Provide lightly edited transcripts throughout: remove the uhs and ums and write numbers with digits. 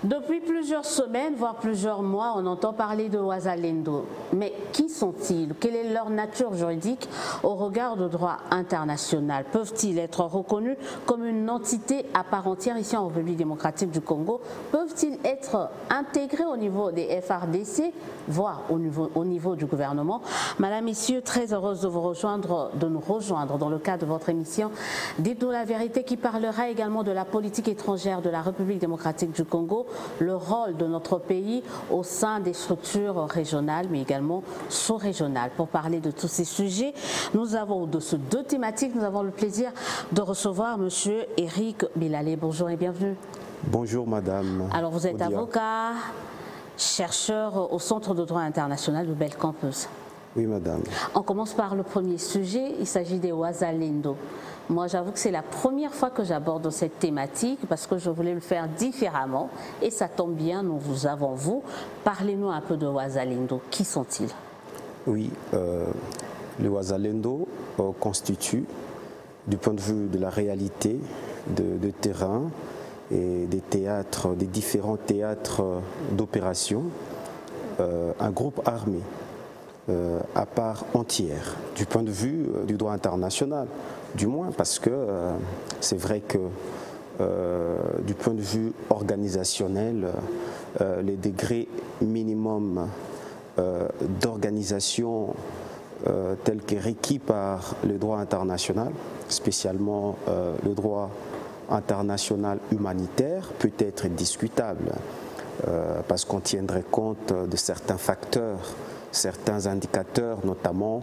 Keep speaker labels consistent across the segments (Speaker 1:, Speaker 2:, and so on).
Speaker 1: Depuis plusieurs semaines, voire plusieurs mois, on entend parler de Wazalendo. Mais qui sont-ils? Quelle est leur nature juridique au regard du droit international? Peuvent-ils être reconnus comme une entité à part entière ici en République démocratique du Congo? Peuvent-ils être intégrés au niveau des FARDC, voire au niveau du gouvernement? Madame, Messieurs, très heureuse de nous rejoindre dans le cadre de votre émission Dites-nous la vérité, qui parlera également de la politique étrangère de la République démocratique du Congo, le rôle de notre pays au sein des structures régionales, mais également sous-régionales. Pour parler de tous ces sujets, nous avons de ces deux thématiques, nous avons le plaisir de recevoir M. Éric Bilalé. Bonjour et bienvenue.
Speaker 2: Bonjour madame.
Speaker 1: Alors vous êtes avocat, chercheur au Centre de droit international de Belcampus.
Speaker 2: Oui madame.
Speaker 1: On commence par le premier sujet, il s'agit des Wazalendo. Moi, j'avoue que c'est la première fois que j'aborde cette thématique parce que je voulais le faire différemment. Et ça tombe bien, nous vous avons vous. Parlez-nous un peu de Wazalendo. Qui sont-ils? Oui,
Speaker 2: les Wazalendo constituent, du point de vue de la réalité de terrain et des théâtres, des différents théâtres d'opération, un groupe armé à part entière, du point de vue du droit international. Du moins parce que c'est vrai que du point de vue organisationnel, les degrés minimums d'organisation tels que requis par le droit international, spécialement le droit international humanitaire, peut être discutable parce qu'on tiendrait compte de certains facteurs, certains indicateurs, notamment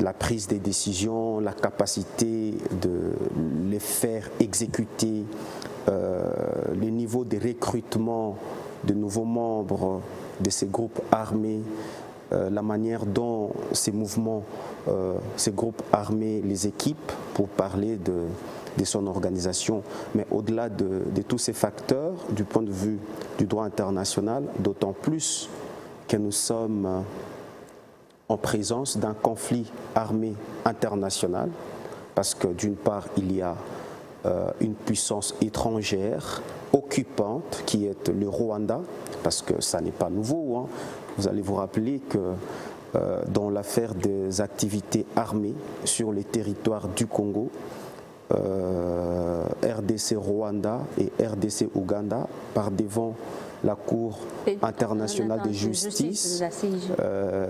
Speaker 2: la prise des décisions, la capacité de les faire exécuter, les niveaux de recrutement de nouveaux membres de ces groupes armés, la manière dont ces mouvements, ces groupes armés les équipent pour parler de son organisation. Mais au-delà de tous ces facteurs, du point de vue du droit international, d'autant plus que nous sommes en présence d'un conflit armé international, parce que d'une part, il y a une puissance étrangère occupante qui est le Rwanda, parce que ça n'est pas nouveau, hein. Vous allez vous rappeler que dans l'affaire des activités armées sur les territoires du Congo, RDC Rwanda et RDC Ouganda, par devant la Cour internationale de justice,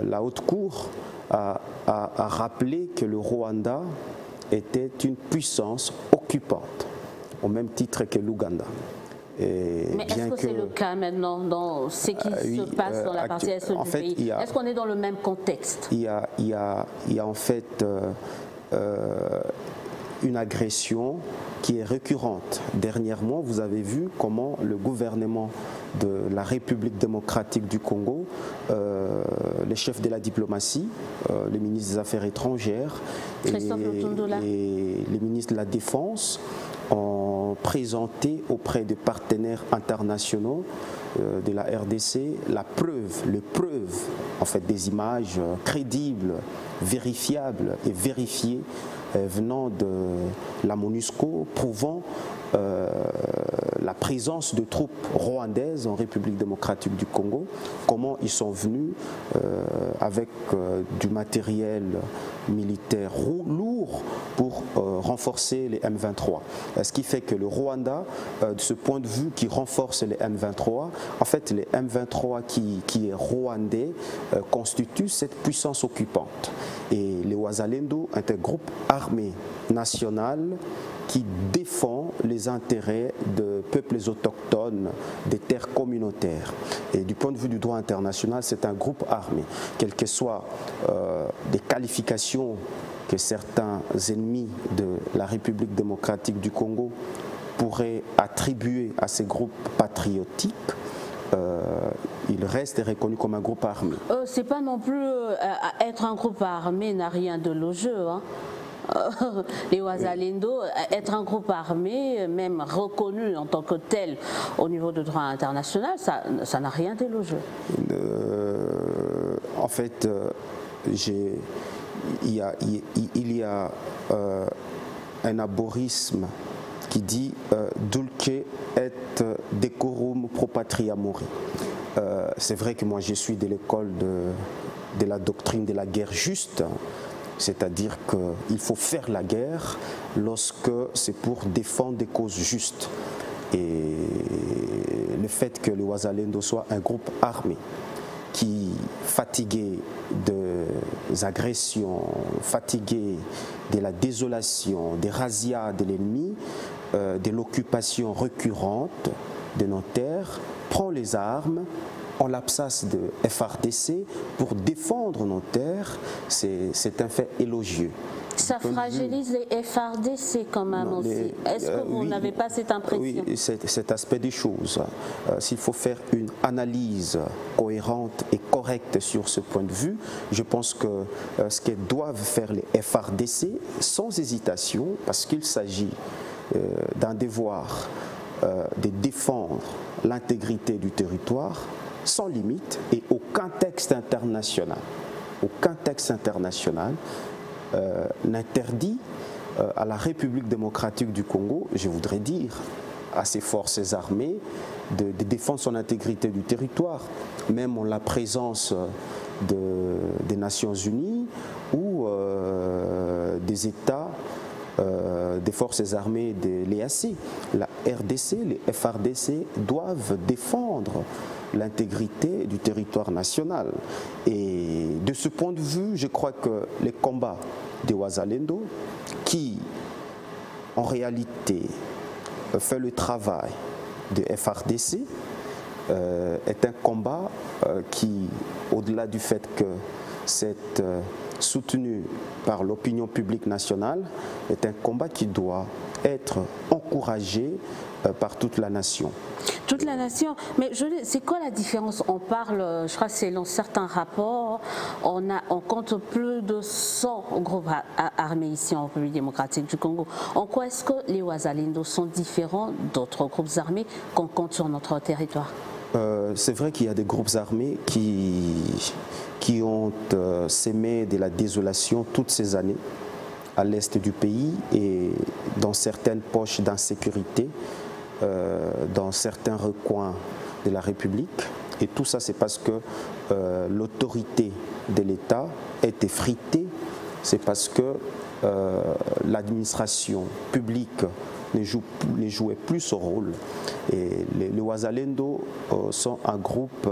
Speaker 2: la haute cour a rappelé que le Rwanda était une puissance occupante, au même titre que l'Ouganda.
Speaker 1: Mais est-ce que c'est le cas maintenant dans ce qui se passe dans la partie est du pays? Est-ce qu'on est dans le même contexte?
Speaker 2: Il y a en fait une agression qui est récurrente. Dernièrement, vous avez vu comment le gouvernement de la République démocratique du Congo, les chefs de la diplomatie, les ministres des Affaires étrangères et les ministres de la Défense ont présenté auprès des partenaires internationaux de la RDC les preuves en fait, des images crédibles, vérifiables et vérifiées venant de la MONUSCO, prouvant la présence de troupes rwandaises en République démocratique du Congo, comment ils sont venus avec du matériel militaire lourd pour renforcer les M23. Ce qui fait que le Rwanda, de ce point de vue qui renforce les M23, en fait les M23 qui est rwandais constituent cette puissance occupante. Et les Wazalendo est un groupe armé national qui défend les intérêts de peuples autochtones, des terres communautaires. Et du point de vue du droit international, c'est un groupe armé. Quelles que soient des qualifications que certains ennemis de la République démocratique du Congo pourraient attribuer à ces groupes patriotiques, il reste reconnu comme un groupe armé.
Speaker 1: C'est pas non plus être un groupe armé n'a rien de logieux, hein. Les Wazalendo, être un groupe armé, même reconnu en tant que tel au niveau du droit international, ça n'a rien d'élogieux.
Speaker 2: En fait, il y a un aborisme qui dit dulce et decorum pro patria mori. C'est vrai que moi je suis de l'école de la doctrine de la guerre juste, c'est-à-dire qu'il faut faire la guerre lorsque c'est pour défendre des causes justes. Et le fait que le Wazalendo soit un groupe armé qui, fatigué des agressions, fatigué de la désolation, des razzias de l'ennemi, de l'occupation récurrente de nos terres, prend les armes en l'absence de FARDC pour défendre nos terres, c'est un fait élogieux.
Speaker 1: Ça fragilise les FARDC quand même aussi. Est-ce que vous n'avez pas cette impression?
Speaker 2: Oui, cet aspect des choses. S'il faut faire une analyse cohérente et correcte sur ce point de vue, je pense que ce que doivent faire les FARDC, sans hésitation, parce qu'il s'agit d'un devoir de défendre l'intégrité du territoire, sans limite et aucun texte international n'interdit à la République démocratique du Congo, je voudrais dire, à ses forces armées, de défendre son intégrité du territoire, même en la présence des Nations Unies ou des États, des forces armées de l'EAC. La RDC, les FARDC doivent défendre l'intégrité du territoire national. Et de ce point de vue, je crois que les combats de Wazalendo, qui en réalité fait le travail de FARDC, est un combat qui, au-delà du fait que c'est soutenu par l'opinion publique nationale, est un combat qui doit être encouragé par toute la nation.
Speaker 1: Toute la nation, mais c'est quoi la différence? On parle, je crois que selon certains rapports, on compte plus de 100 groupes armés ici en République démocratique du Congo. En quoi est-ce que les Wazalendo sont différents d'autres groupes armés qu'on compte sur notre territoire?
Speaker 2: C'est vrai qu'il y a des groupes armés qui ont sémé de la désolation toutes ces années à l'est du pays et dans certaines poches d'insécurité, dans certains recoins de la République. Et tout ça, c'est parce que l'autorité de l'État est effritée, c'est parce que l'administration publique ne jouait plus ce rôle. Et les Wazalendo sont un groupe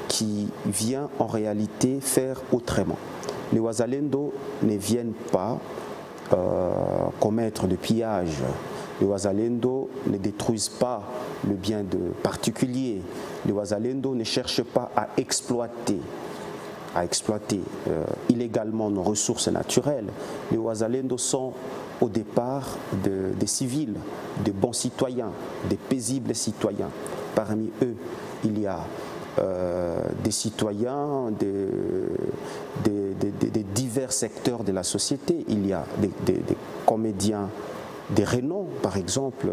Speaker 2: qui vient en réalité faire autrement. Les Wazalendo ne viennent pas commettre de pillage. Les Wazalendo ne détruisent pas le bien de particuliers. Les Wazalendo ne cherchent pas à exploiter illégalement nos ressources naturelles. Les Wazalendo sont au départ des civils, de bons citoyens, des paisibles citoyens. Parmi eux, il y a des citoyens des divers secteurs de la société. Il y a des comédiens, des renoms, par exemple,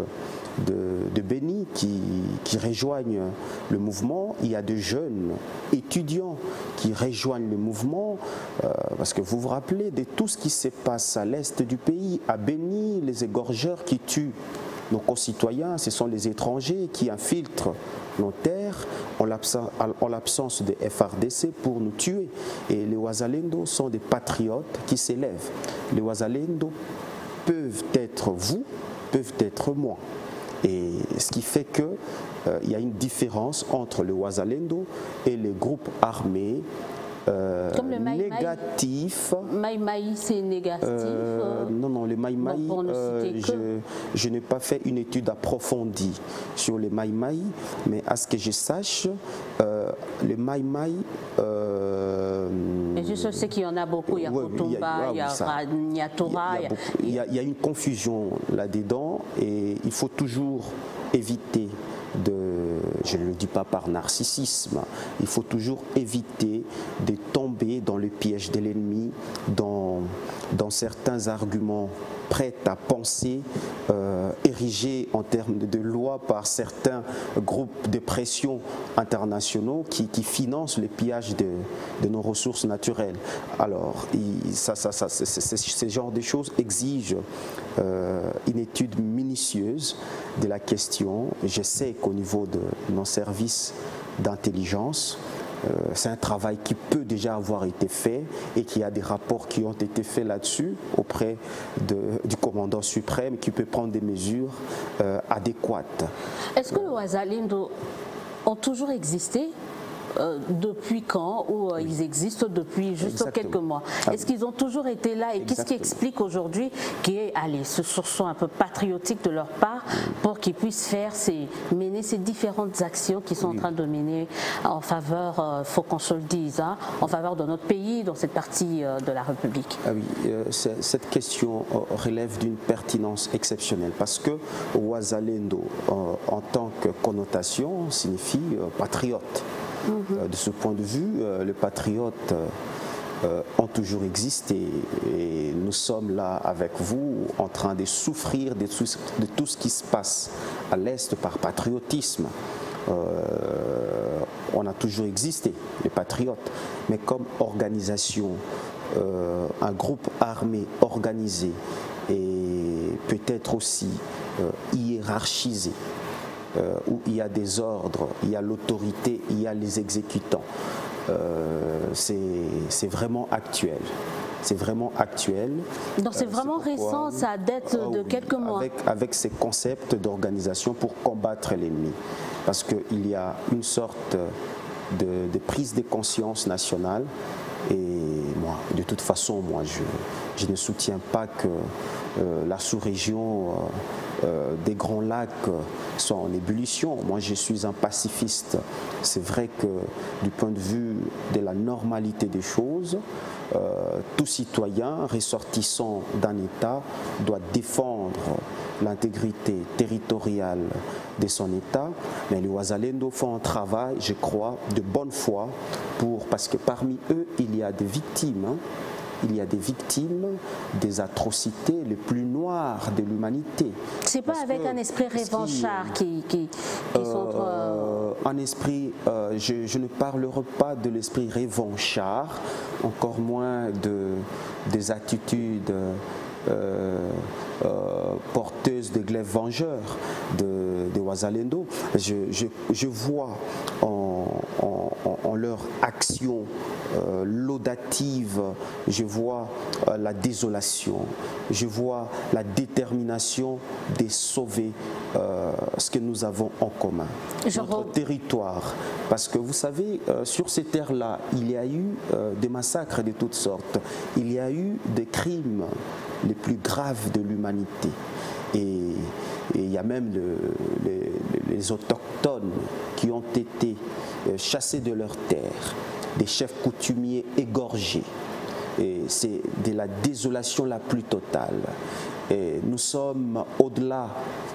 Speaker 2: de Béni qui rejoignent le mouvement. Il y a de jeunes étudiants qui rejoignent le mouvement parce que vous vous rappelez de tout ce qui se passe à l'est du pays, à Béni, les égorgeurs qui tuent nos concitoyens, ce sont les étrangers qui infiltrent nos terres en l'absence de FARDC pour nous tuer. Et les Wazalendo sont des patriotes qui s'élèvent. Les Wazalendo peuvent être vous, peuvent être moi. Et ce qui fait qu'il y a une différence entre le Wazalendo et les groupes armés
Speaker 1: comme le
Speaker 2: négatifs.
Speaker 1: Maï-Maï, c'est négatif
Speaker 2: Non, le Maï-Maï, je n'ai pas fait une étude approfondie sur le Maï-Maï, mais à ce que je sache, le Maï-Maï...
Speaker 1: Mais je sais qu'il y en a beaucoup, il y a Kotumba, il y a Nyatura.
Speaker 2: Il y a une confusion là-dedans et il faut toujours éviter je ne le dis pas par narcissisme, il faut toujours éviter de tomber dans le piège de l'ennemi, dans certains arguments prêts à penser, érigés en termes de loi par certains groupes de pression internationaux qui financent le pillage de nos ressources naturelles. Alors, ce genre de choses exigent une étude minutieuse de la question. Je sais qu'au niveau de nos services d'intelligence, c'est un travail qui peut déjà avoir été fait et qu'il y a des rapports qui ont été faits là-dessus auprès du commandant suprême qui peut prendre des mesures adéquates.
Speaker 1: Est-ce que les Ouazalendo ont toujours existé? Depuis quand ou ils existent depuis juste quelques mois? Est-ce qu'ils ont toujours été là et qu'est-ce qui explique aujourd'hui qu'il y ait ce sursaut un peu patriotique de leur part pour qu'ils puissent mener ces différentes actions qu'ils sont en train de mener en faveur, faut qu'on se le dise, hein, en faveur de notre pays, dans cette partie de la République?
Speaker 2: Ah oui, cette question relève d'une pertinence exceptionnelle parce que Ouazalendo, en tant que connotation, signifie patriote. De ce point de vue, les patriotes ont toujours existé et nous sommes là avec vous en train de souffrir de tout ce qui se passe à l'Est par patriotisme. On a toujours existé, les patriotes, mais comme organisation, un groupe armé organisé et peut-être aussi hiérarchisé. Où il y a des ordres, il y a l'autorité, il y a les exécutants. C'est vraiment actuel. C'est vraiment actuel.
Speaker 1: Donc c'est vraiment récent, ça date de quelques mois.
Speaker 2: Avec ces concepts d'organisation pour combattre l'ennemi. Parce qu'il y a une sorte de prise de conscience nationale. Et moi, de toute façon, moi, je ne soutiens pas que la sous-région des Grands Lacs soit en ébullition. Moi, je suis un pacifiste. C'est vrai que du point de vue de la normalité des choses, tout citoyen ressortissant d'un État doit défendre l'intégrité territoriale de son État, mais les Ouazalendo font un travail, je crois, de bonne foi, parce que parmi eux, il y a des victimes. Hein. Il y a des victimes des atrocités les plus noires de l'humanité.
Speaker 1: C'est pas avec un esprit revanchard qui sont...
Speaker 2: Un esprit, je ne parlerai pas de l'esprit revanchard, encore moins des attitudes porteuses de glaives vengeurs de Ouazalendo. Je vois en leur action laudative, je vois la désolation, je vois la détermination de sauver ce que nous avons en commun, notre territoire. Parce que vous savez, sur ces terres-là, il y a eu des massacres de toutes sortes, il y a eu des crimes les plus graves de l'humanité. Et il y a même les autochtones qui ont été chassés de leurs terres, des chefs coutumiers égorgés. Et c'est de la désolation la plus totale. Et nous sommes au-delà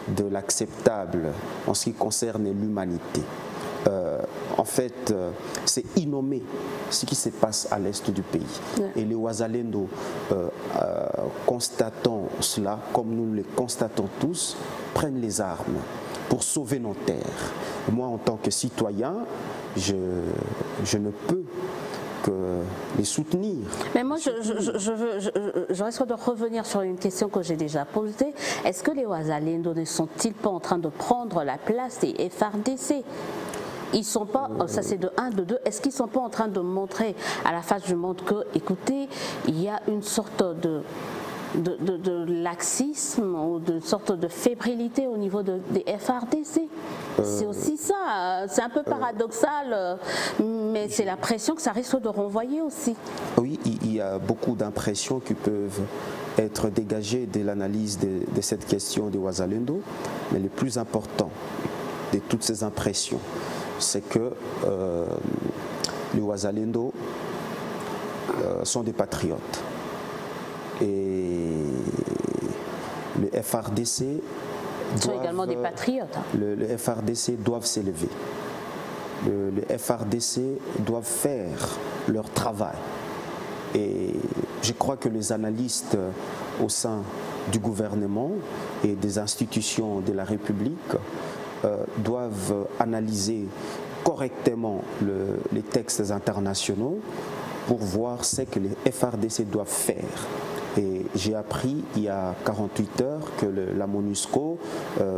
Speaker 2: de l'acceptable en ce qui concerne l'humanité. En fait, c'est innommé ce qui se passe à l'est du pays. Ouais. Et les Ouazalendo, constatant cela, comme nous le constatons tous, prennent les armes pour sauver nos terres. Moi, en tant que citoyen, je ne peux que les soutenir.
Speaker 1: Mais moi, je risque de revenir sur une question que j'ai déjà posée. Est-ce que les Ouazalendo ne sont-ils pas en train de prendre la place des FARDC ? Ils sont pas, ça c'est de 1, de 2, est-ce qu'ils ne sont pas en train de montrer à la face du monde que, écoutez, il y a une sorte de laxisme ou de sorte de fébrilité au niveau des FARDC? C'est aussi ça, c'est un peu paradoxal, mais c'est la pression que ça risque de renvoyer aussi.
Speaker 2: Oui, il y a beaucoup d'impressions qui peuvent être dégagées de l'analyse de cette question de Ouazalendo, mais le plus important de toutes ces impressions, c'est que les Ouazalendo sont des patriotes. Et le FARDC
Speaker 1: sont également des patriotes.
Speaker 2: Le FARDC doivent s'élever. Le FARDC doivent faire leur travail. Et je crois que les analystes au sein du gouvernement et des institutions de la République doivent analyser correctement les textes internationaux pour voir ce que les FARDC doivent faire. Et j'ai appris il y a 48 heures que la MONUSCO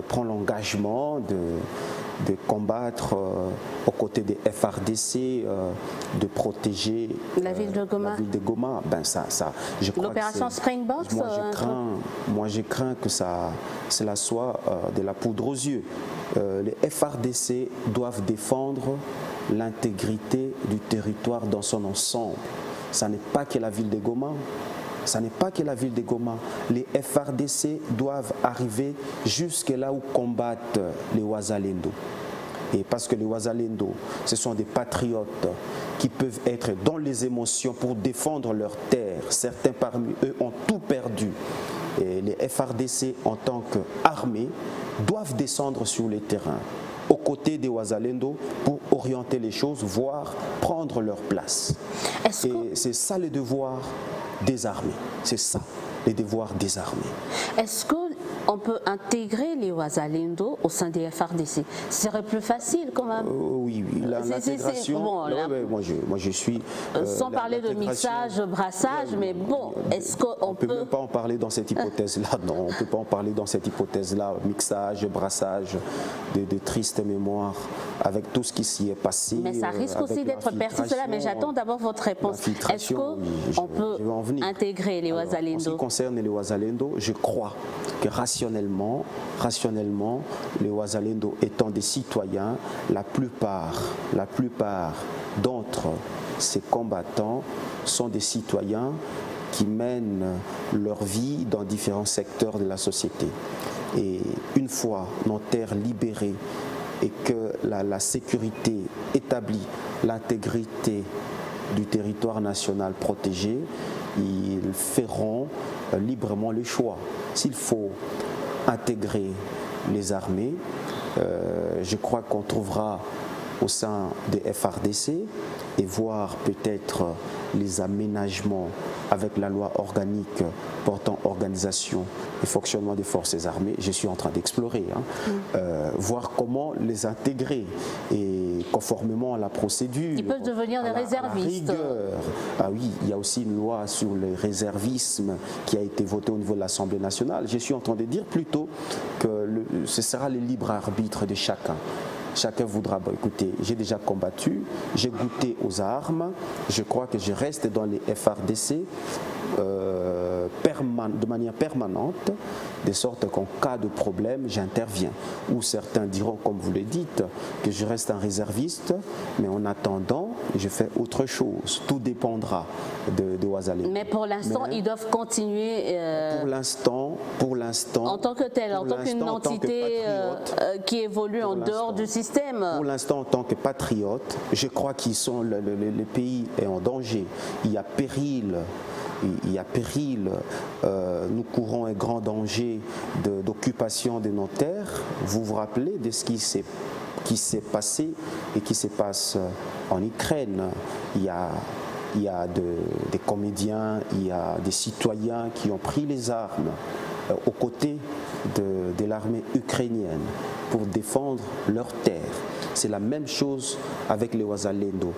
Speaker 2: prend l'engagement de combattre aux côtés des FARDC, de protéger
Speaker 1: la ville de Goma.
Speaker 2: Ben
Speaker 1: l'opération Springboks.
Speaker 2: Moi, je crains que cela soit de la poudre aux yeux. Les FARDC doivent défendre l'intégrité du territoire dans son ensemble. Ça n'est pas que la ville de Goma. Ça n'est pas que la ville de Goma. Les FARDC doivent arriver jusque là où combattent les Wazalendo. Et parce que les Wazalendo, ce sont des patriotes qui peuvent être dans les émotions pour défendre leur terre. Certains parmi eux ont tout perdu. Et les FARDC, en tant qu'armée, doivent descendre sur les terrains aux côtés des Wazalendo pour orienter les choses, voire prendre leur place. Et c'est ça le devoir des armées. C'est ça, les devoirs des armées.
Speaker 1: Est-ce qu'on peut intégrer les Wazalendo au sein des FARDC? Ce serait plus facile quand même.
Speaker 2: Oui, l'intégration. Moi, je suis.
Speaker 1: Sans parler de mixage, brassage, mais bon, est-ce qu'on peut.
Speaker 2: On ne peut même pas en parler dans cette hypothèse-là. Non, on ne peut pas en parler dans cette hypothèse-là. Mixage, brassage, de tristes mémoires, avec tout ce qui s'y est passé.
Speaker 1: Mais ça risque aussi d'être persisté là. Mais j'attends d'abord votre réponse. Est-ce qu'on peut intégrer les Wazalendo?
Speaker 2: En ce qui concerne les Wazalendo, je crois que rationnellement, les Wazalendo étant des citoyens, la plupart d'entre ces combattants sont des citoyens qui mènent leur vie dans différents secteurs de la société. Et une fois nos terres libérées et que la sécurité établie, l'intégrité du territoire national protégé, ils feront librement le choix. S'il faut intégrer les armées, je crois qu'on trouvera au sein des FARDC et voir peut-être les aménagements avec la loi organique portant organisation et fonctionnement des forces armées. Je suis en train d'explorer, voir comment les intégrer et conformément à la procédure.
Speaker 1: Ils peuvent devenir des réservistes.
Speaker 2: Ah oui, il y a aussi une loi sur le réservisme qui a été votée au niveau de l'Assemblée nationale. Je suis en train de dire plutôt que ce sera le libre arbitre de chacun. Chacun voudra, écoutez, j'ai déjà combattu, j'ai goûté aux armes, je crois que je reste dans les FARDC de manière permanente, de sorte qu'en cas de problème, j'interviens. Ou certains diront, comme vous le dites, que je reste un réserviste, mais en attendant, je fais autre chose. Tout dépendra de Wazalendo.
Speaker 1: Mais pour l'instant, ils doivent continuer.
Speaker 2: Pour l'instant.
Speaker 1: En tant que tel, en tant qu'une entité qui évolue en dehors du système.
Speaker 2: Pour l'instant, en tant que patriote, je crois qu'ils sont le pays est en danger. Il y a péril. Nous courons un grand danger d'occupation de nos terres. Vous vous rappelez de ce qui s'est passé et qui se passe en Ukraine. Il y a des comédiens, il y a des citoyens qui ont pris les armes aux côtés de l'armée ukrainienne pour défendre leurs terres. C'est la même chose avec les Wazalendo,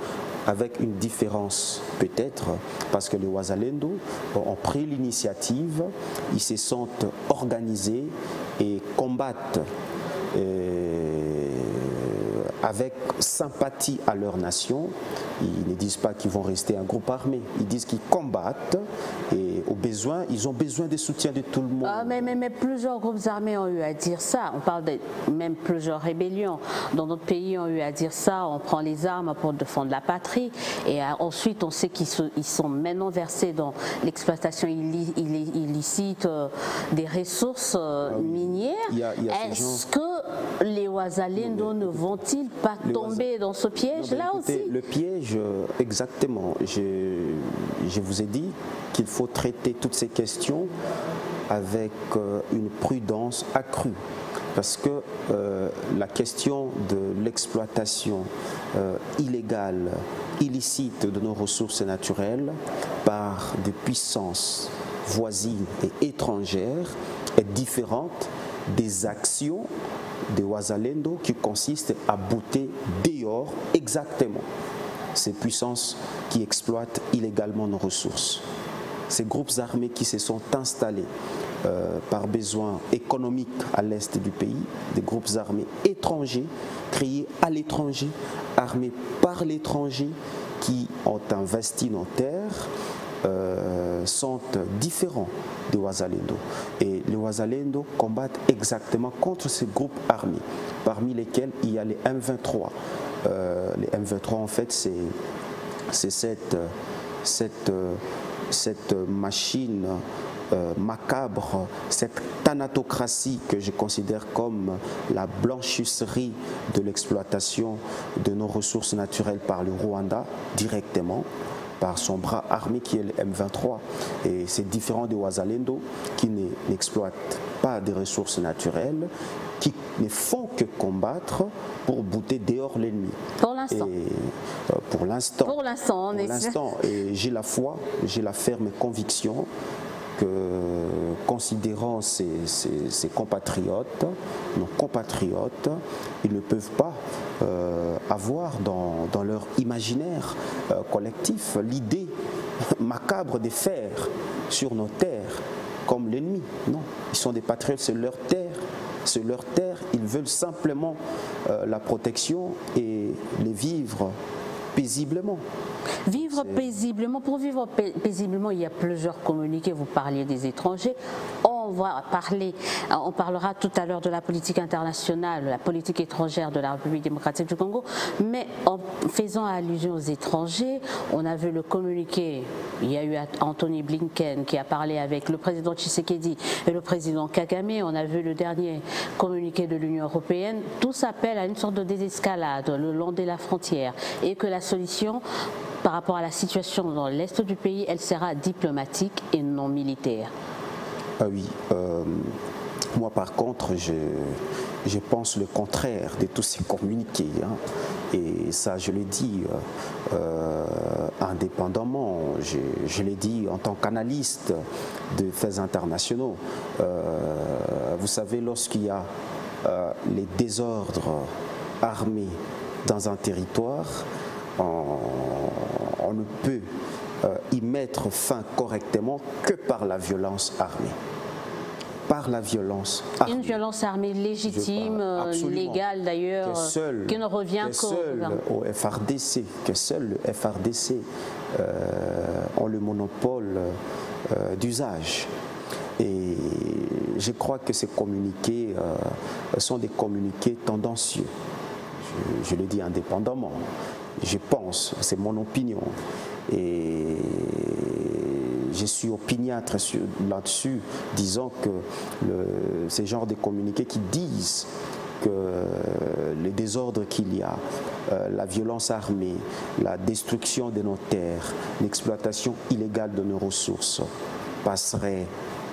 Speaker 2: avec une différence peut-être, parce que les Wazalendo ont pris l'initiative, ils se sentent organisés et combattent avec sympathie à leur nation. Ils ne disent pas qu'ils vont rester un groupe armé, ils disent qu'ils combattent et au besoin, ils ont besoin de soutien de tout le monde.
Speaker 1: Ah, mais plusieurs groupes armés ont eu à dire ça. On parle de même plusieurs rébellions dans notre pays ont eu à dire ça. On prend les armes pour défendre la patrie et ensuite on sait qu'ils sont maintenant versés dans l'exploitation illicite des ressources minières. Est-ce que les Wazalendo ne vont-ils pas tomber dans ce piège-là aussi?
Speaker 2: Le piège, exactement. Je vous ai dit qu'il faut traiter toutes ces questions avec une prudence accrue. parce que la question de l'exploitation illégale, illicite de nos ressources naturelles par des puissances voisines et étrangères est différente des actions des Wazalendo qui consistent à bouter dehors exactement ces puissances qui exploitent illégalement nos ressources. Ces groupes armés qui se sont installés par besoin économique à l'est du pays, des groupes armés étrangers, créés à l'étranger, armés par l'étranger, qui ont investi nos terres, sont différents des Wazalendo. Et les Wazalendo combattent exactement contre ces groupes armés, parmi lesquels il y a les M23. Les M23, en fait, c'est cette machine macabre, cette thanatocratie que je considère comme la blanchisserie de l'exploitation de nos ressources naturelles par le Rwanda directement, par son bras armé qui est le M23. Et c'est différent des Wazalendo qui n'exploitent pas des ressources naturelles, qui ne font que combattre pour bouter dehors l'ennemi.
Speaker 1: Pour l'instant.
Speaker 2: Pour l'instant.
Speaker 1: Pour l'instant, on est sûr.
Speaker 2: Et j'ai la foi, j'ai la ferme conviction que, considérant ces compatriotes, nos compatriotes, ils ne peuvent pas avoir dans leur imaginaire collectif l'idée macabre de faire sur nos terres comme l'ennemi. Non, ils sont des patriotes, c'est leur terre. C'est leur terre, ils veulent simplement la protection et les vivre paisiblement.
Speaker 1: Vivre paisiblement, pour vivre paisiblement, il y a plusieurs communiqués, vous parliez des étrangers. On parlera tout à l'heure de la politique internationale, de la politique étrangère de la République démocratique du Congo, mais en faisant allusion aux étrangers, on a vu le communiqué, il y a eu Anthony Blinken qui a parlé avec le président Tshisekedi et le président Kagame, on a vu le dernier communiqué de l'Union européenne, tous appellent à une sorte de désescalade le long de la frontière et que la solution par rapport à la situation dans l'est du pays, elle sera diplomatique et non militaire.
Speaker 2: Ah oui, moi par contre, je pense le contraire de tous ces communiqués. Hein. Et ça, je l'ai dit indépendamment, je l'ai dit en tant qu'analyste de faits internationaux. Vous savez, lorsqu'il y a les désordres armés dans un territoire, on ne peut y mettre fin correctement que par la violence armée. Par la violence armée.
Speaker 1: Une violence armée légitime, légale d'ailleurs, qui ne revient
Speaker 2: qu'au FRDC, que seul le FRDC ont le monopole d'usage. Et je crois que ces communiqués sont des communiqués tendancieux. Je le dis indépendamment. Je pense, c'est mon opinion. Et je suis opiniâtre là-dessus, disant que ces genres de communiqués qui disent que les désordres qu'il y a, la violence armée, la destruction de nos terres, l'exploitation illégale de nos ressources passeraient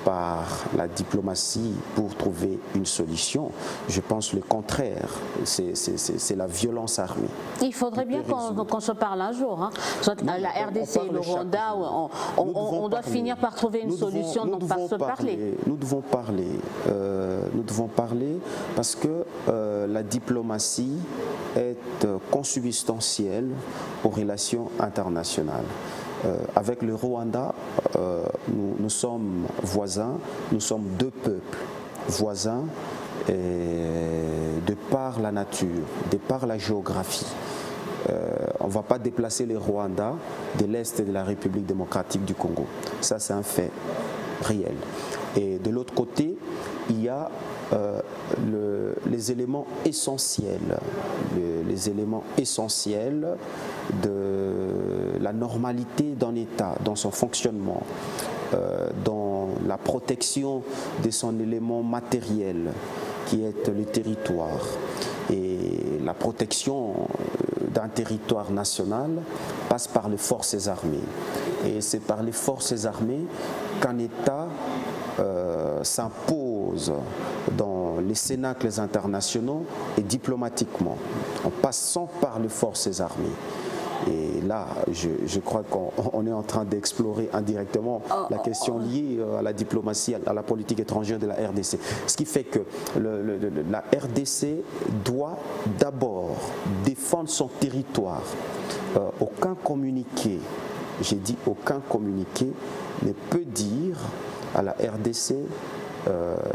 Speaker 2: par la diplomatie pour trouver une solution. Je pense le contraire, c'est la violence armée.
Speaker 1: Il faudrait bien qu'on se parle un jour, hein. Soit non, la RDC et le Rwanda, on doit finir par trouver une solution, non pas se parler.
Speaker 2: Nous devons parler parce que la diplomatie est consubstantielle aux relations internationales. Avec le Rwanda, nous sommes voisins, nous sommes deux peuples voisins de par la nature, de par la géographie. On ne va pas déplacer le Rwanda de l'Est de la République démocratique du Congo. Ça, c'est un fait réel. Et de l'autre côté, il y a les éléments essentiels, les éléments essentiels de la normalité d'un État, dans son fonctionnement, dans la protection de son élément matériel, qui est le territoire. Et la protection d'un territoire national passe par les forces armées. Et c'est par les forces armées qu'un État s'impose dans les cénacles internationaux et diplomatiquement, en passant par les forces armées. Et là, je crois qu'on est en train d'explorer indirectement la question liée à la diplomatie, à la politique étrangère de la RDC. Ce qui fait que la RDC doit d'abord défendre son territoire. Aucun communiqué, j'ai dit aucun communiqué, ne peut dire à la RDC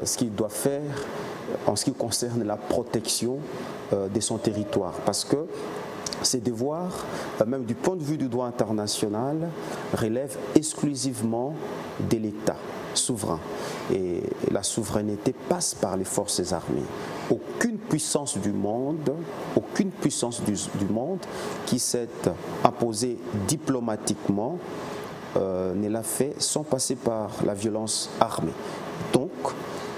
Speaker 2: ce qu'il doit faire en ce qui concerne la protection de son territoire. Parce que ces devoirs, même du point de vue du droit international, relèvent exclusivement de l'État souverain. Et la souveraineté passe par les forces armées. Aucune puissance du monde qui s'est imposée diplomatiquement ne l'a fait sans passer par la violence armée. Donc,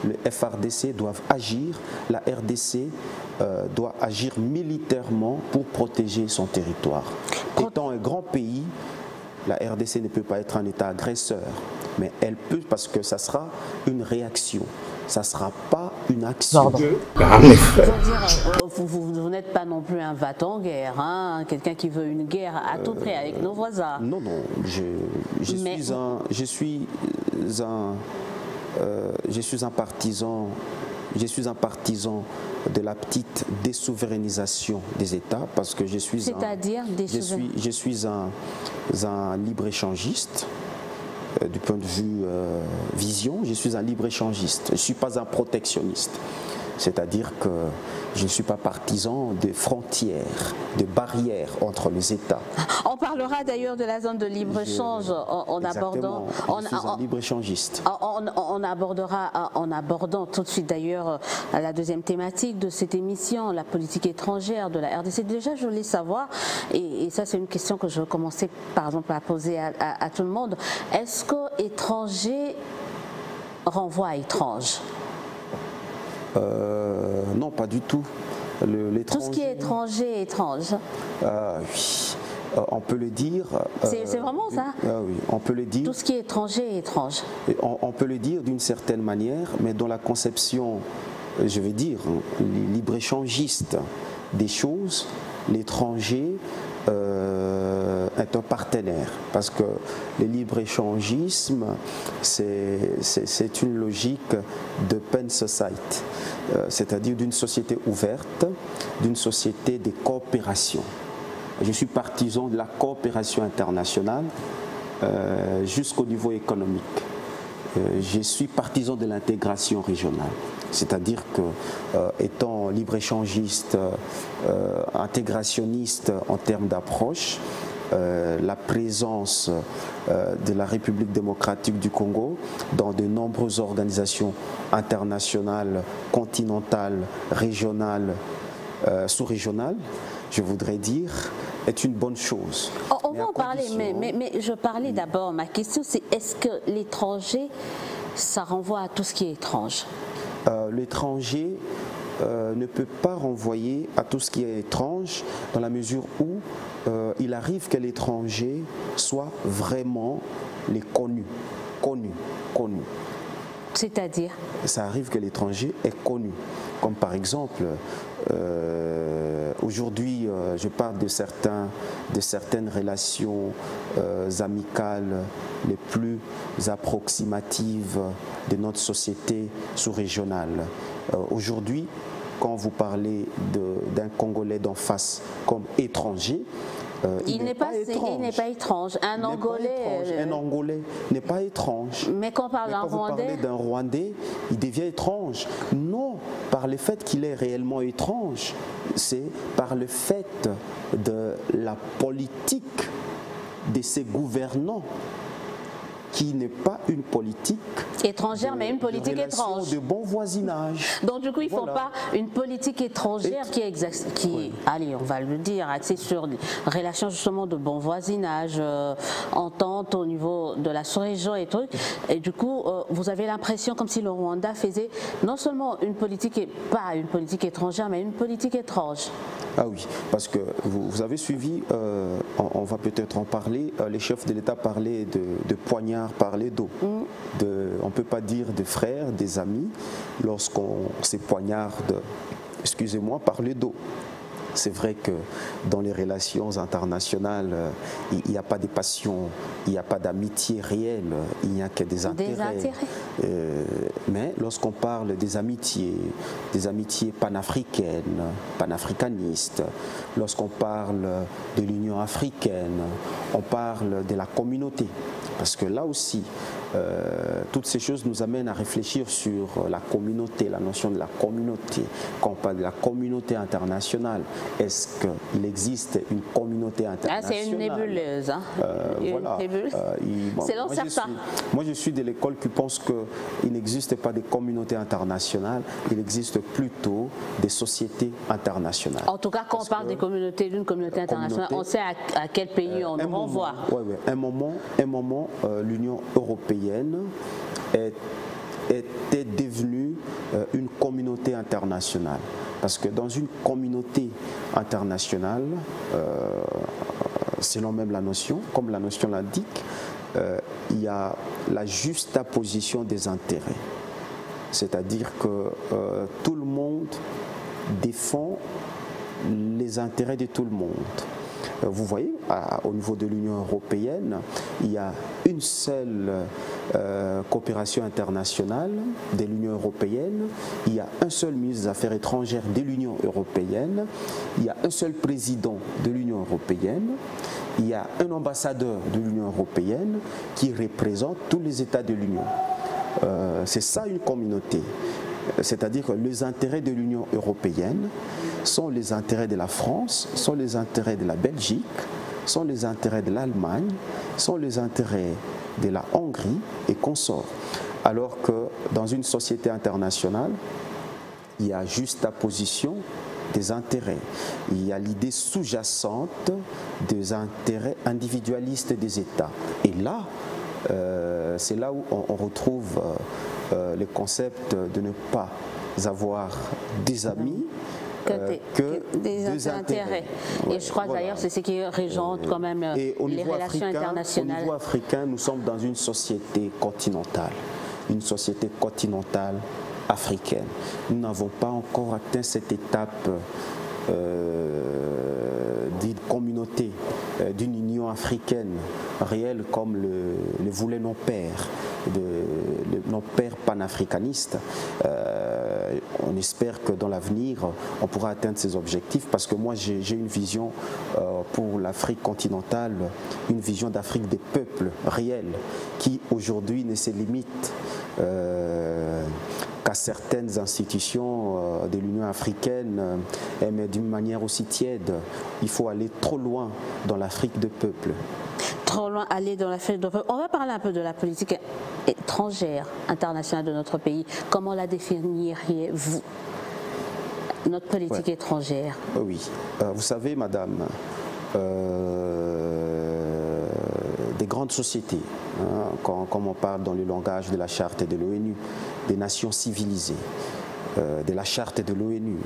Speaker 2: le FARDC doivent agir, la RDC doit agir militairement pour protéger son territoire. Étant un grand pays, la RDC ne peut pas être un État agresseur, mais elle peut parce que ça sera une réaction. Ça ne sera pas une action.
Speaker 1: Vous n'êtes pas non plus un va-t-en-guerre, hein, quelqu'un qui veut une guerre à tout prix avec nos voisins.
Speaker 2: Non, non, je suis un partisan de la petite désouverainisation des États parce que je suis un libre-échangiste. Du point de vue vision, je suis un libre-échangiste. Je ne suis pas un protectionniste. C'est-à-dire que je ne suis pas partisan de frontières, de barrières entre les États.
Speaker 1: On parlera d'ailleurs de la zone de libre-échange en abordant...
Speaker 2: Je suis un libre-échangiste.
Speaker 1: En abordant tout de suite d'ailleurs la deuxième thématique de cette émission, la politique étrangère de la RDC. Déjà, je voulais savoir, et ça c'est une question que je vais commencer par exemple à poser à tout le monde, est-ce que étranger renvoie à étrange?
Speaker 2: Non, pas du tout.
Speaker 1: Tout ce qui est étranger est étrange.
Speaker 2: Oui, on peut le dire.
Speaker 1: C'est vraiment ça?
Speaker 2: Oui, on peut le dire.
Speaker 1: Tout ce qui est étranger est étrange.
Speaker 2: On peut le dire d'une certaine manière, mais dans la conception, je vais dire, libre-échangiste des choses, l'étranger est un partenaire. Parce que le libre-échangisme, c'est une logique d'open society, c'est-à-dire d'une société ouverte, d'une société de coopération. Je suis partisan de la coopération internationale jusqu'au niveau économique. Je suis partisan de l'intégration régionale. C'est-à-dire que, étant libre-échangiste, intégrationniste en termes d'approche, la présence de la République démocratique du Congo dans de nombreuses organisations internationales, continentales, régionales, sous-régionales, je voudrais dire, est une bonne chose.
Speaker 1: On va en parler, mais je parlais d'abord, ma question c'est est-ce que l'étranger, ça renvoie à tout ce qui est étrange?
Speaker 2: L'étranger ne peut pas renvoyer à tout ce qui est étrange dans la mesure où il arrive que l'étranger soit vraiment les connu.
Speaker 1: C'est-à-dire?
Speaker 2: Ça arrive que l'étranger est connu. Comme par exemple, aujourd'hui, je parle de certaines relations amicales les plus approximatives de notre société sous-régionale. Aujourd'hui, quand vous parlez d'un Congolais d'en face comme étranger, il n'est pas
Speaker 1: étrange. Un Angolais
Speaker 2: n'est pas étrange.
Speaker 1: Mais quand on parle d'un Rwandais,
Speaker 2: d'un Rwandais, il devient étrange. Non, par le fait qu'il est réellement étrange, c'est par le fait de la politique de ses gouvernants qui n'est pas une politique
Speaker 1: étrangère, mais une politique étrange.
Speaker 2: De bon voisinage.
Speaker 1: Donc du coup, ils ne font pas une politique étrangère qui allez, on va le dire, axée sur des relations justement de bon voisinage, entente au niveau de la sous-région et trucs. Et du coup, vous avez l'impression comme si le Rwanda faisait non seulement une politique, pas une politique étrangère, mais une politique étrange.
Speaker 2: Ah oui, parce que vous avez suivi, on va peut-être en parler, les chefs de l'État parlaient de poignards par les dos. On ne peut pas dire de frères, des amis, lorsqu'on se poignarde, excusez-moi, par le dos. C'est vrai que dans les relations internationales, il n'y a pas de passion, il n'y a pas d'amitié réelle, il n'y a que des intérêts. Mais lorsqu'on parle des amitiés panafricaines, panafricanistes, lorsqu'on parle de l'Union africaine, on parle de la communauté. Parce que là aussi, toutes ces choses nous amènent à réfléchir sur la communauté, la notion de la communauté. Quand on parle de la communauté internationale, est-ce qu'il existe une communauté internationale?
Speaker 1: C'est une nébuleuse. Hein.
Speaker 2: Voilà.
Speaker 1: Selon certains.
Speaker 2: Moi, je suis de l'école qui pense qu'il n'existe pas de communauté internationale, il existe plutôt des sociétés internationales.
Speaker 1: En tout cas, quand on parle des communautés, d'une communauté internationale, on sait à quel pays on renvoie.
Speaker 2: Oui, un moment, l'Union européenne était devenue une communauté internationale. Parce que dans une communauté internationale, selon même la notion, comme la notion l'indique, il y a la juxtaposition des intérêts. C'est-à-dire que tout le monde défend les intérêts de tout le monde. Vous voyez, au niveau de l'Union européenne, il y a une seule coopération internationale de l'Union européenne, il y a un seul ministre des Affaires étrangères de l'Union européenne, il y a un seul président de l'Union européenne, il y a un ambassadeur de l'Union européenne qui représente tous les États de l'Union. C'est ça une communauté. C'est-à-dire que les intérêts de l'Union européenne sont les intérêts de la France, sont les intérêts de la Belgique, sont les intérêts de l'Allemagne, sont les intérêts de la Hongrie et consorts. Alors que dans une société internationale, il y a juxtaposition des intérêts. Il y a l'idée sous-jacente des intérêts individualistes des États. Et là, c'est là où on retrouve le concept de ne pas avoir des amis que des intérêts.
Speaker 1: Et je crois d'ailleurs c'est ce qui régente quand même les relations internationales.
Speaker 2: Au niveau africain, nous sommes dans une société continentale africaine. Nous n'avons pas encore atteint cette étape d'une communauté, d'une union africaine réelle comme le voulaient nos pères, nos pères panafricanistes. On espère que dans l'avenir, on pourra atteindre ces objectifs parce que moi j'ai une vision pour l'Afrique continentale, une vision d'Afrique des peuples réels qui aujourd'hui ne se limite qu'à certaines institutions de l'Union africaine, mais d'une manière aussi tiède. Il faut aller trop loin dans l'Afrique des peuples.
Speaker 1: Trop loin aller dans l'Afrique des peuples. On va parler un peu de la politique étrangère, internationale de notre pays. Comment la définiriez-vous, notre politique étrangère?
Speaker 2: Oui. Vous savez, madame, des grandes sociétés, comme on parle dans le langage de la charte de l'ONU, des nations civilisées, de la charte de l'ONU,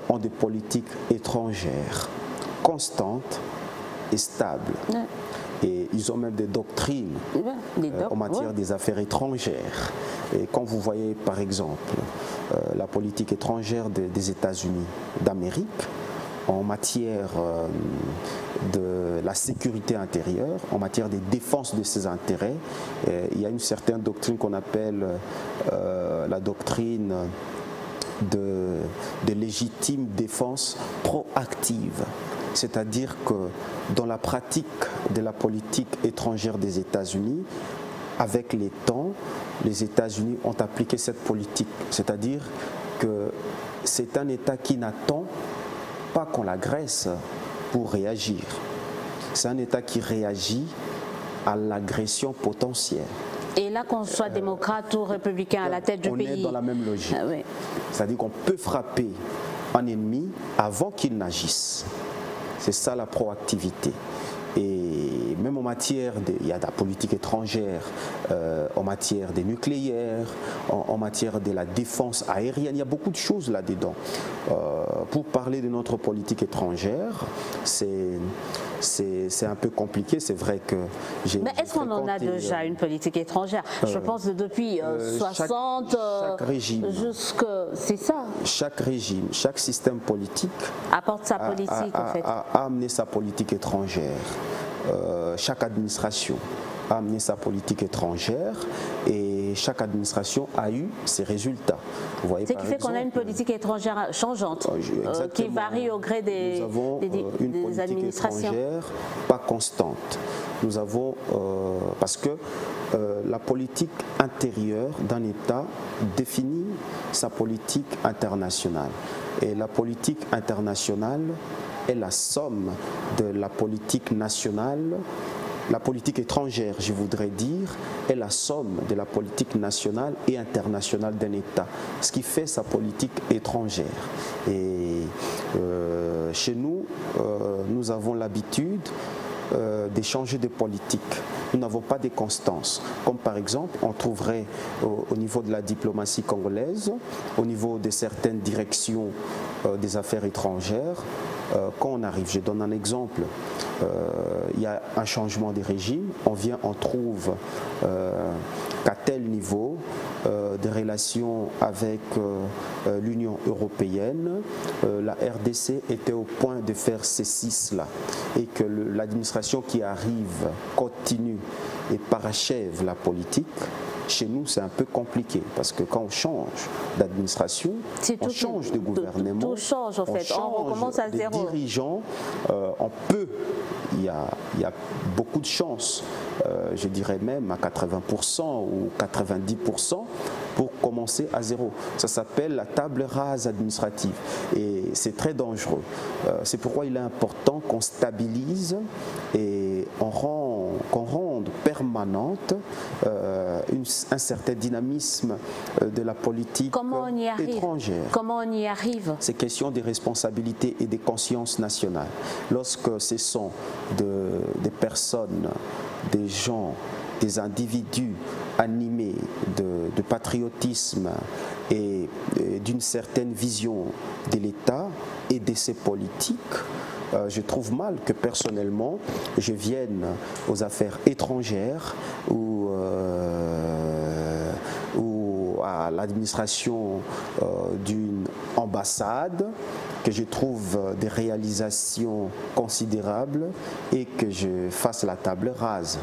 Speaker 2: ont des politiques étrangères constantes et stables. Et ils ont même des doctrines en matière des affaires étrangères. Et quand vous voyez par exemple la politique étrangère des États-Unis d'Amérique, en matière de la sécurité intérieure, en matière de défense de ses intérêts, il y a une certaine doctrine qu'on appelle la doctrine de légitime défense proactive. C'est-à-dire que dans la pratique de la politique étrangère des États-Unis, avec les temps, les États-Unis ont appliqué cette politique. C'est-à-dire que c'est un État qui n'attend pas qu'on l'agresse pour réagir. C'est un État qui réagit à l'agression potentielle.
Speaker 1: Et là, qu'on soit démocrate ou républicain à la tête du pays.
Speaker 2: On est dans la même logique.
Speaker 1: Oui.
Speaker 2: C'est-à-dire qu'on peut frapper un ennemi avant qu'il n'agisse. C'est ça la proactivité. Et même en matière, il y a de la politique étrangère, en matière des nucléaires, en matière de la défense aérienne, il y a beaucoup de choses là-dedans. Pour parler de notre politique étrangère, c'est un peu compliqué, c'est vrai que j'ai...
Speaker 1: Mais est-ce qu'on en a déjà une politique étrangère? Je pense que depuis 60
Speaker 2: chaque régime,
Speaker 1: jusque... C'est ça.
Speaker 2: Chaque régime, chaque système politique
Speaker 1: apporte sa politique en fait.
Speaker 2: a amené sa politique étrangère. Chaque administration a amené sa politique étrangère et chaque administration a eu ses résultats.
Speaker 1: Ce qui fait qu'on a une politique étrangère changeante, qui varie au gré des,
Speaker 2: nous avons une politique
Speaker 1: administrations.
Speaker 2: Étrangère pas constante. Nous avons, parce que la politique intérieure d'un État définit sa politique internationale. Et la politique internationale est la somme de la politique nationale. La politique étrangère, je voudrais dire, est la somme de la politique nationale et internationale d'un État, ce qui fait sa politique étrangère. Et chez nous, nous avons l'habitude d'échanger de politique. Nous n'avons pas de constances. Comme par exemple, on trouverait au niveau de la diplomatie congolaise, au niveau de certaines directions des affaires étrangères, quand on arrive, je donne un exemple, il y a un changement de régime, on trouve qu'à tel niveau des relations avec l'Union européenne, la RDC était au point de faire ces 6-là et que l'administration qui arrive continue et parachève la politique. Chez nous, c'est un peu compliqué parce que quand on change d'administration, on change de gouvernement,
Speaker 1: tout change en fait, on recommence à zéro.
Speaker 2: Dirigeants, il y a beaucoup de chances, je dirais même à 80% ou 90% pour commencer à zéro. Ça s'appelle la table rase administrative et c'est très dangereux. C'est pourquoi il est important qu'on stabilise et qu'on rende permanente un certain dynamisme de la politique étrangère.
Speaker 1: Comment on y arrive?
Speaker 2: C'est question des responsabilités et des consciences nationales. Lorsque ce sont des personnes, des gens, des individus animés de patriotisme et d'une certaine vision de l'État et de ses politiques, je trouve mal que personnellement je vienne aux affaires étrangères ou à l'administration d'une ambassade, que je trouve des réalisations considérables et que je fasse la table rase.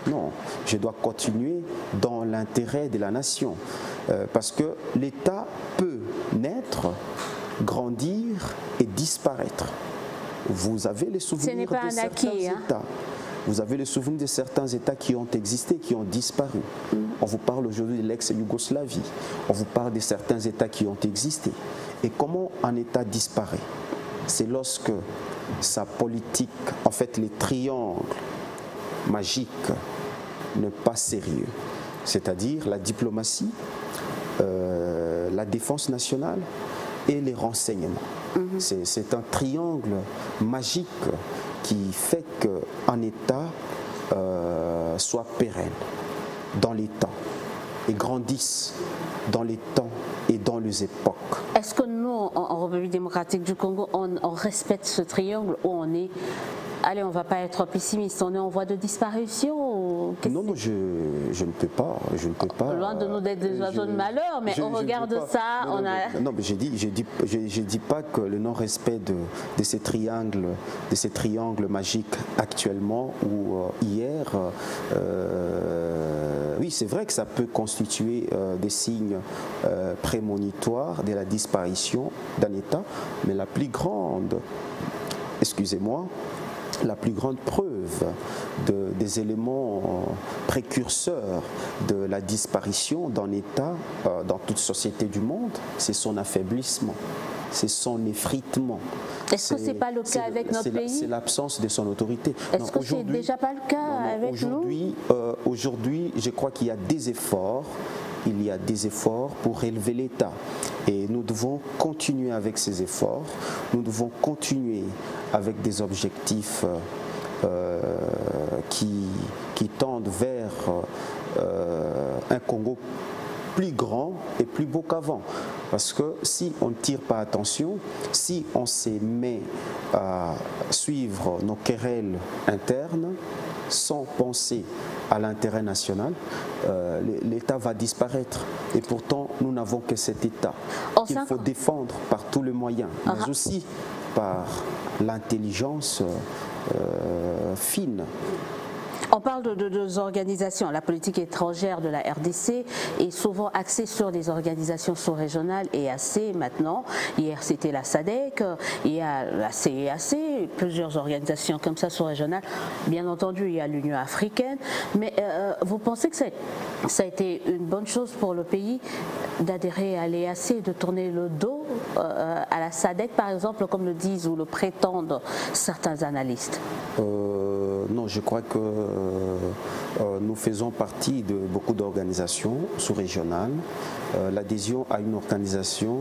Speaker 2: Non, je dois continuer dans l'intérêt de la nation parce que l'État peut naître, grandir et disparaître. Vous avez les souvenirs de certains États. Vous avez les souvenirs de certains États qui ont existé, qui ont disparu. On vous parle aujourd'hui de l'ex-Yougoslavie. On vous parle de certains États qui ont existé. Et comment un État disparaît? C'est lorsque sa politique, en fait les triangles magiques, ne pas sérieux. C'est-à-dire la diplomatie, la défense nationale et les renseignements. C'est un triangle magique qui fait qu'un État soit pérenne dans les temps et grandisse dans les temps et dans les époques.
Speaker 1: Est-ce que nous, en République démocratique du Congo, on respecte ce triangle où on est, allez, on ne va pas être pessimiste, on est en voie de disparition ou
Speaker 2: non, je ne peux pas.
Speaker 1: Loin de nous d'être des oiseaux de malheur, mais au regard de ça, on a...
Speaker 2: Non, mais je dis pas que le non-respect de ces triangles magiques actuellement ou hier, oui, c'est vrai que ça peut constituer des signes prémonitoires de la disparition d'un État, mais la plus grande, la plus grande preuve des éléments précurseurs de la disparition d'un État dans toute société du monde, c'est son affaiblissement, c'est son effritement.
Speaker 1: Est-ce que ce n'est pas le cas avec notre pays?
Speaker 2: C'est l'absence de son autorité.
Speaker 1: Est-ce que c'est déjà pas le cas avec nous?
Speaker 2: Aujourd'hui, je crois qu'il y a des efforts. Il y a des efforts pour élever l'État. Et nous devons continuer avec ces efforts. Nous devons continuer avec des objectifs qui tendent vers un Congo plus grand et plus beau qu'avant. Parce que si on ne tire pas attention, si on se met à suivre nos querelles internes sans penser à l'intérêt national, l'État va disparaître. Et pourtant, nous n'avons que cet État qu'il faut défendre par tous les moyens, mais aussi par l'intelligence fine.
Speaker 1: On parle de deux organisations. La politique étrangère de la RDC est souvent axée sur les organisations sous-régionales et EAC maintenant. Hier, c'était la SADC, il y a la CEAC, plusieurs organisations comme ça sous-régionales. Bien entendu, il y a l'Union africaine. Mais vous pensez que ça a été une bonne chose pour le pays d'adhérer à l'EAC et de tourner le dos à la SADC, par exemple, comme le disent ou le prétendent certains analystes?
Speaker 2: Non, je crois que nous faisons partie de beaucoup d'organisations sous-régionales. L'adhésion à une organisation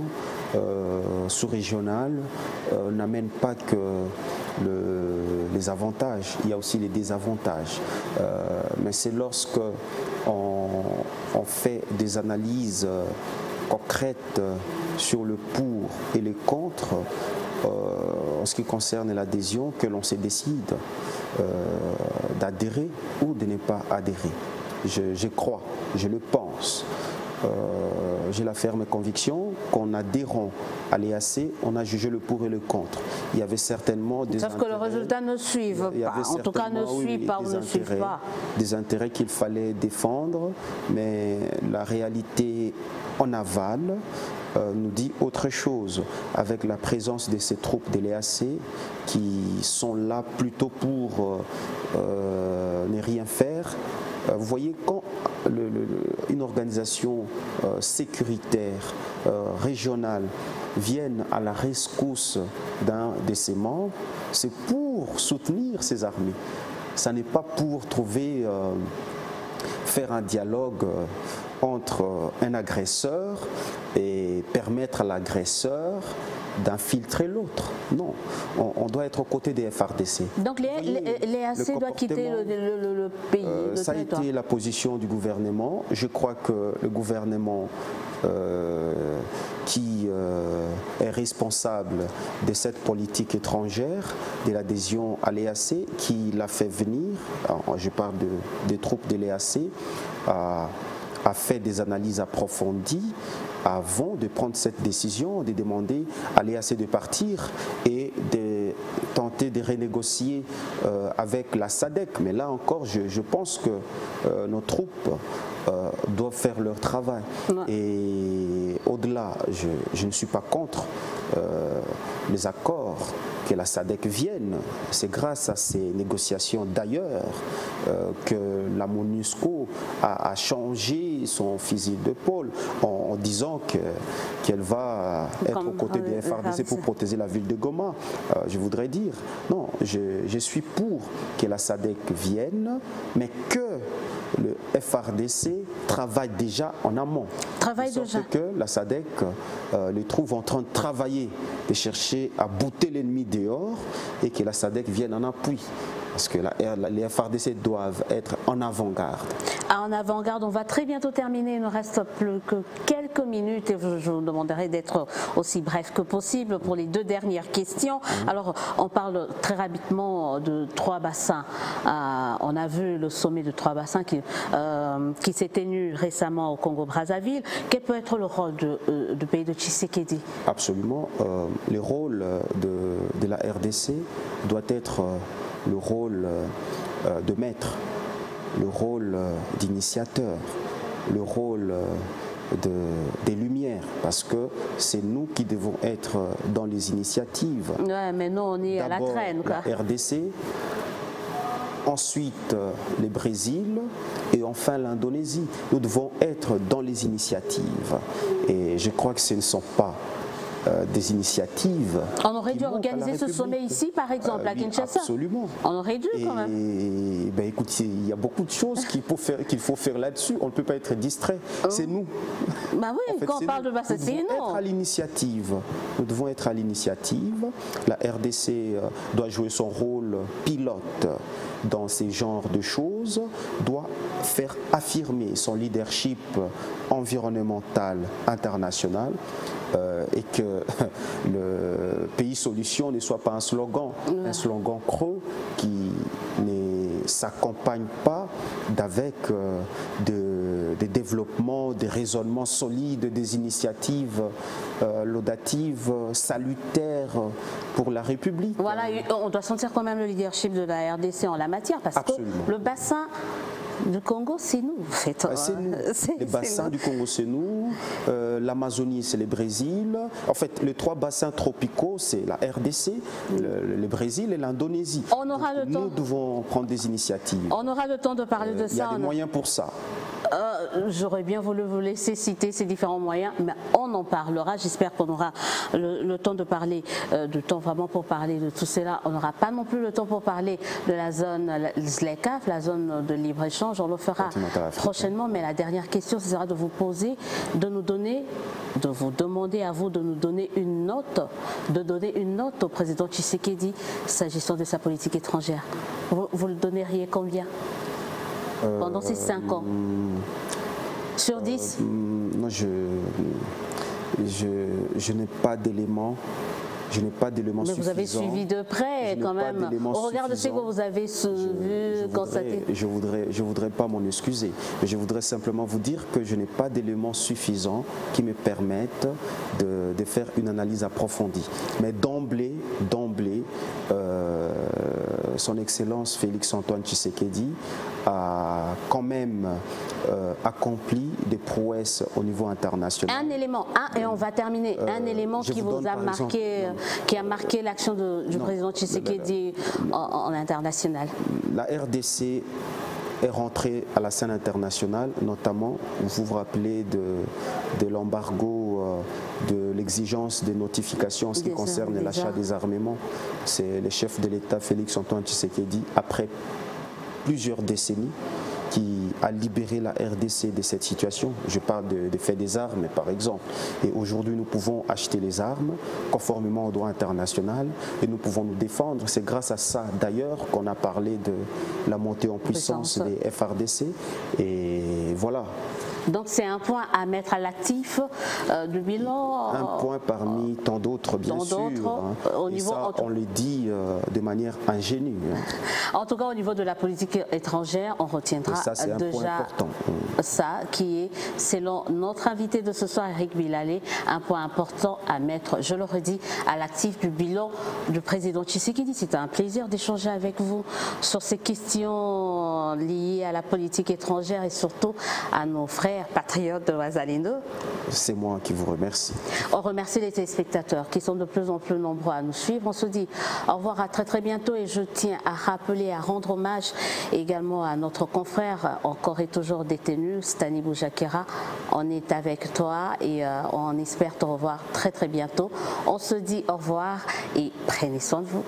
Speaker 2: sous-régionale n'amène pas que les avantages, il y a aussi les désavantages. Mais c'est lorsque on fait des analyses concrètes sur le pour et les contre en ce qui concerne l'adhésion que l'on se décide d'adhérer ou de ne pas adhérer. Je crois, je le pense. J'ai la ferme conviction qu'en adhérant à l'EAC, on a jugé le pour et le contre. Il y avait certainement des
Speaker 1: intérêts. Sauf que le résultat ne suive pas. En tout cas, ne suit pas ou ne suit pas.
Speaker 2: Des intérêts qu'il fallait défendre, mais la réalité en aval nous dit autre chose, avec la présence de ces troupes de l'EAC qui sont là plutôt pour ne rien faire. Vous voyez, quand une organisation sécuritaire régionale vient à la rescousse d'un de ses membres, c'est pour soutenir ces armées. Ça n'est pas pour faire un dialogue entre un agresseur et permettre à l'agresseur d'infiltrer l'autre. Non, on doit être aux côtés des FARDC.
Speaker 1: Donc l'EAC doit quitter le pays, le
Speaker 2: ça
Speaker 1: territoire.
Speaker 2: a été la position du gouvernement. Je crois que le gouvernement qui est responsable de cette politique étrangère, de l'adhésion à l'EAC, qui l'a fait venir, je parle des troupes de l'EAC, a fait des analyses approfondies avant de prendre cette décision, de demander à l'EAC de partir et de tenter de renégocier avec la SADC. Mais là encore, je pense que nos troupes doivent faire leur travail. Ouais. Et au-delà, je ne suis pas contre les accords que la SADC vienne. C'est grâce à ces négociations d'ailleurs que la MONUSCO a changé son fusil d'épaule en disant qu'elle va être aux côtés des FARDC pour protéger la ville de Goma. Je voudrais dire, non, je suis pour que la SADC vienne, mais que le FARDC travaille déjà en amont.
Speaker 1: Travaille déjà.
Speaker 2: Que la SADC les trouve en train de travailler, de chercher à bouter l'ennemi dehors et que la SADC vienne en appui. Parce que les FARDC doivent être en avant-garde.
Speaker 1: En avant-garde, on va très bientôt terminer. Il ne reste plus que quelques minutes et je vous demanderai d'être aussi bref que possible pour les deux dernières questions. Alors, on parle très rapidement de trois bassins. On a vu le sommet de trois bassins qui s'est tenu récemment au Congo-Brazzaville. Quel peut être le rôle du pays de Tshisekedi?
Speaker 2: Absolument. Le rôle de la RDC doit être le rôle de maître, le rôle d'initiateur, le rôle des Lumières, parce que c'est nous qui devons être dans les initiatives.
Speaker 1: Ouais, mais nous on est à la traîne, quoi.
Speaker 2: La RDC, ensuite le Brésil et enfin l'Indonésie. Nous devons être dans les initiatives et je crois que ce ne sont pas des initiatives.
Speaker 1: On aurait dû organiser ce sommet ici, par exemple, à Kinshasa.
Speaker 2: Absolument.
Speaker 1: On aurait dû quand même.
Speaker 2: Et ben, écoute, il y a beaucoup de choses qu'il faut faire là-dessus. On ne peut pas être distrait. C'est nous.
Speaker 1: Bah oui, en fait, quand on parle de Bassat, c'est nous.
Speaker 2: Nous devons être à l'initiative. La RDC doit jouer son rôle pilote dans ces genres de choses, doit faire affirmer son leadership environnemental international et que le pays solution ne soit pas un slogan creux qui ne s'accompagne pas d'avec des développements, des raisonnements solides, des initiatives laudatives, salutaires pour la République.
Speaker 1: Voilà, on doit sentir quand même le leadership de la RDC en la matière parce
Speaker 2: Absolument.
Speaker 1: que le bassin du Congo, c'est nous, en fait.
Speaker 2: C'est nous. Les bassins du Congo, c'est nous. L'Amazonie, c'est le Brésil. En fait, les 3 bassins tropicaux, c'est la RDC, le Brésil et l'Indonésie. Nous devons prendre des initiatives.
Speaker 1: On aura le temps de parler de ça.
Speaker 2: Il y a des moyens pour ça.
Speaker 1: J'aurais bien voulu vous laisser citer ces différents moyens, mais on en parlera. J'espère qu'on aura le temps de parler, du temps vraiment pour parler de tout cela. On n'aura pas non plus le temps pour parler de la zone ZLECAf, la zone de libre-échange. On le fera prochainement, mais la dernière question, ce sera de vous poser, de vous demander à vous de nous donner une note, au président Tshisekedi s'agissant de sa politique étrangère. Vous le donneriez combien pendant ces 5 ans? Sur 10?
Speaker 2: Non, je n'ai pas d'éléments. Je n'ai pas d'éléments suffisants.
Speaker 1: Mais vous avez suivi de près quand même. Au regard de ce que vous avez vu, constaté.
Speaker 2: Je voudrais pas m'en excuser. Mais je voudrais simplement vous dire que je n'ai pas d'éléments suffisants qui me permettent de faire une analyse approfondie. Mais d'emblée, son Excellence Félix-Antoine Tshisekedi a quand même accompli des prouesses au niveau international.
Speaker 1: Un élément, et on va terminer, un élément qui vous a marqué, qui a marqué l'action du président Tshisekedi en international.
Speaker 2: La RDC est rentrée à la scène internationale, notamment, vous vous rappelez de l'embargo, de l'exigence des notifications en ce qui concerne l'achat des armements. C'est le chef de l'État, Félix-Antoine Tshisekedi, après plusieurs décennies, qui a libéré la RDC de cette situation. Je parle des faits des armes, par exemple. Et aujourd'hui, nous pouvons acheter les armes conformément au droit international et nous pouvons nous défendre. C'est grâce à ça, d'ailleurs, qu'on a parlé de la montée en puissance des FRDC. Et voilà.
Speaker 1: Donc c'est un point à mettre à l'actif du bilan.
Speaker 2: Un point parmi tant d'autres, bien sûr.
Speaker 1: Au niveau,
Speaker 2: ça, on le dit de manière ingénue.
Speaker 1: En tout cas, au niveau de la politique étrangère, on retiendra déjà ça qui est, selon notre invité de ce soir, Eric Bilalé, un point important à mettre, je le redis, à l'actif du bilan du président Tshisekedi. C'était un plaisir d'échanger avec vous sur ces questions liées à la politique étrangère et surtout à nos frères patriotes de Ouazalendo.
Speaker 2: C'est moi qui vous remercie.
Speaker 1: On remercie les téléspectateurs qui sont de plus en plus nombreux à nous suivre. On se dit au revoir à très très bientôt et je tiens à rappeler, à rendre hommage également à notre confrère encore et toujours détenu, Stani Boujakera. On est avec toi et on espère te revoir très très bientôt. On se dit au revoir et prenez soin de vous.